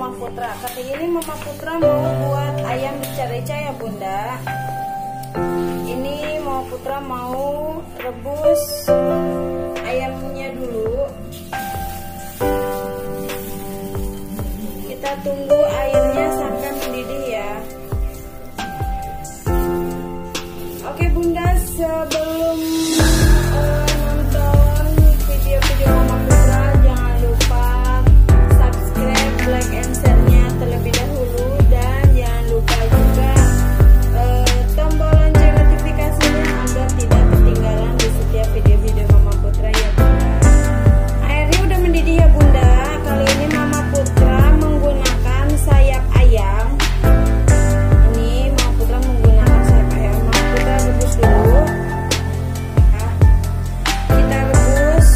Mama Putra. Kali ini Mama Putra mau buat ayam rica-rica ya Bunda. Ini Mama Putra mau rebus ayamnya dulu. Kita tunggu airnya sampai mendidih ya. Oke Bunda, sebelum nonton video-video Mama Putra, jangan lupa subscribe, like, and share-nya terlebih dahulu. Dan jangan lupa juga tombol lonceng notifikasinya agar tidak ketinggalan di setiap video-video Mama Putra ya Bunda. Airnya udah mendidih ya Bunda. Kali ini Mama Putra menggunakan sayap ayam. Ini Mama Putra menggunakan sayap ayam. Mama Putra rebus dulu. Kita rebus.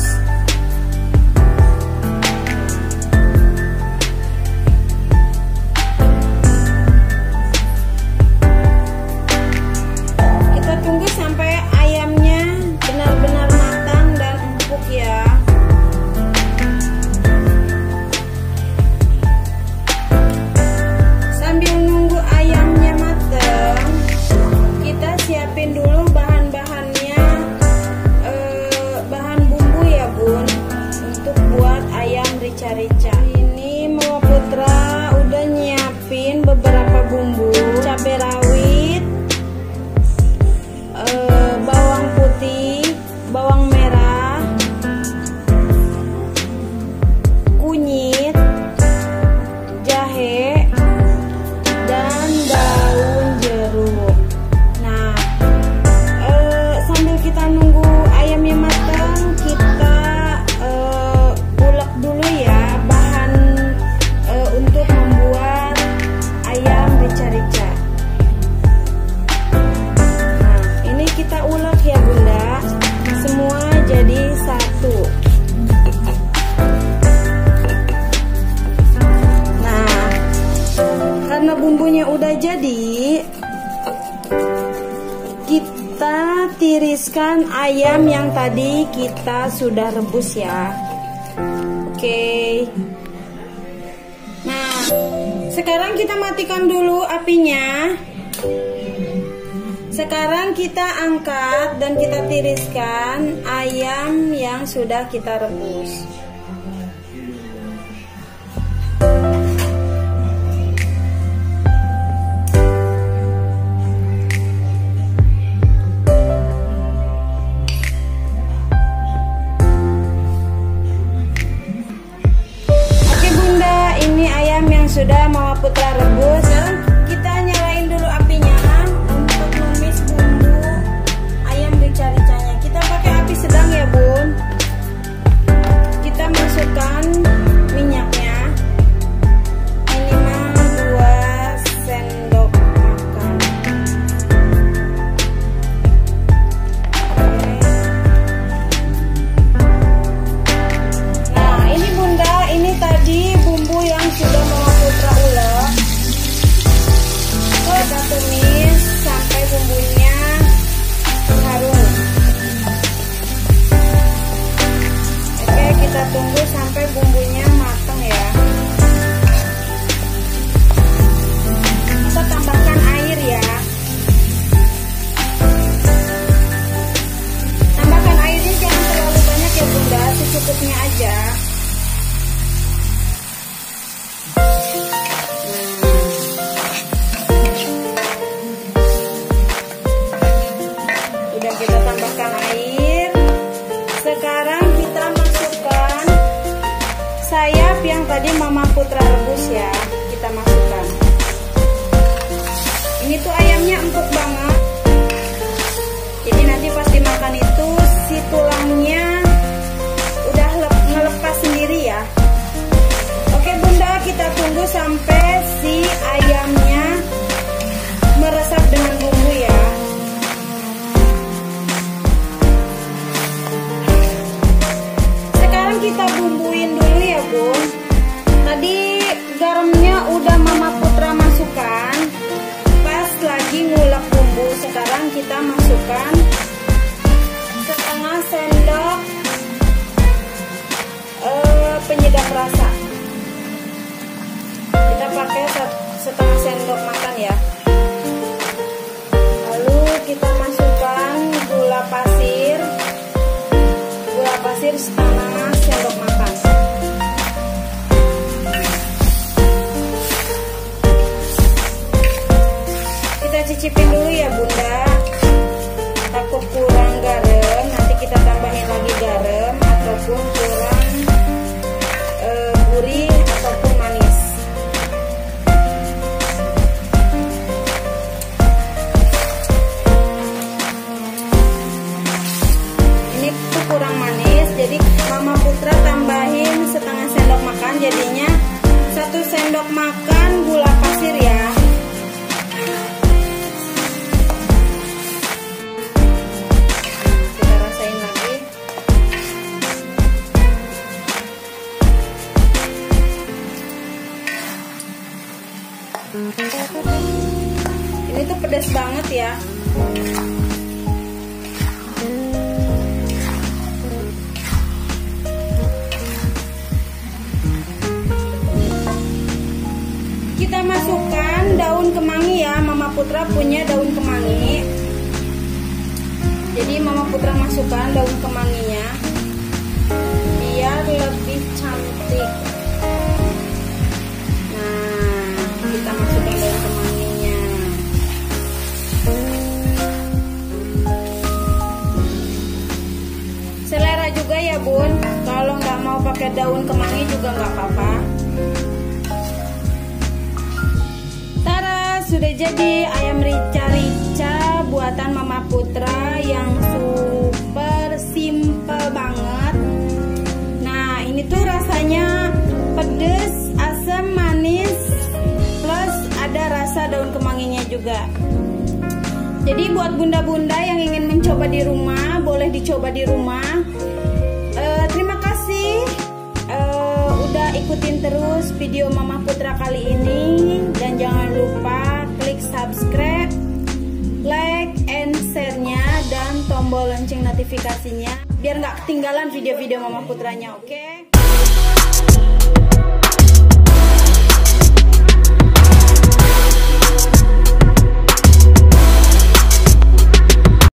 Kita tunggu sampai ayamnya benar-benar matang dan empuk ya. Sambil nunggu ayamnya matang, kita siapin dulu bahan-bahannya, bahan bumbu ya Bun, untuk buat ayam rica-rica. Ini Mama Putra udah nyiapin beberapa bumbu: cabai rawit, bawang putih, bawang merah, kunyit, jahe, dan daun jeruk. Nah, sambil kita nunggu ayamnya matang, kita ulek dulu ya bahan untuk membuat ayam rica-rica. Nah, ini kita ulek ya Bunda, semua jadi satu. Nah, karena bumbunya udah jadi, kita tiriskan ayam yang tadi kita sudah rebus ya. Oke. Nah, sekarang kita matikan dulu apinya. Sekarang kita angkat dan kita tiriskan ayam yang sudah kita rebus. Oke Bunda, ini ayam yang sudah Mama Putra rebus. Sekarang kita nyalain dulu apinya untuk numis bumbu ayam rica-ricanya. Kita pakai api sedang ya Bun. Kita masukkan minyaknya, minimal 2 sendok makan. Nah ini Bunda, ini tadi bumbu yang sudah Mama Putra ulek. Kita tumis sampai bumbunya harum. Oke, kita tunggu sampai bumbunya matang ya. Kita tambahkan air ya. Tambahkan airnya jangan terlalu banyak ya Bunda, secukupnya aja. Udah kita tambahkan air. Sekarang kita masukkan sayap yang tadi Mama Putra rebus ya. Kita masukkan. Ini tuh ayamnya empuk banget. Jadi nanti pas dimakan itu si tulangnya udah ngelepas sendiri ya. Oke Bunda, kita tunggu sampai si ayamnya meresap dengan bumbu ya. Sekarang kita bumbuin dulu ya Bun. Tadi garamnya udah Mama Putra masukkan pas lagi ngulek bumbu. Sekarang kita masukkan setengah sendok penyedap rasa. pakai setengah sendok makan ya. Lalu kita masukkan gula pasir setengah sendok makan. Kita cicipin dulu ya Bunda. Takut kurang garam, nanti kita tambahin lagi garam ataupun kurang gurih ataupun manis. Ini tuh kurang manis, jadi Mama Putra tambahin setengah sendok makan, jadinya 1 sendok makan gula pasir ya. Kita rasain lagi. Ini tuh pedas banget ya. Kita masukkan daun kemangi ya. Mama Putra punya daun kemangi. Jadi Mama Putra masukkan daun kemanginya biar lebih cantik. Kita masukkan daun kemanginya. Selera juga ya Bun. Kalau nggak mau pakai daun kemangi juga nggak apa-apa. Tara, sudah jadi ayam rica-rica buatan Mama Putra yang super simple banget. Nah, ini tuh rasanya pedes, asam, manis, plus ada rasa daun kemanginya juga. Jadi buat bunda-bunda yang ingin mencoba di rumah, boleh dicoba di rumah. Terima kasih udah ikutin terus video Mama Putra kali ini. Dan jangan lupa klik subscribe, like, and share-nya, dan tombol lonceng notifikasinya biar nggak ketinggalan video-video Mama Putranya, oke?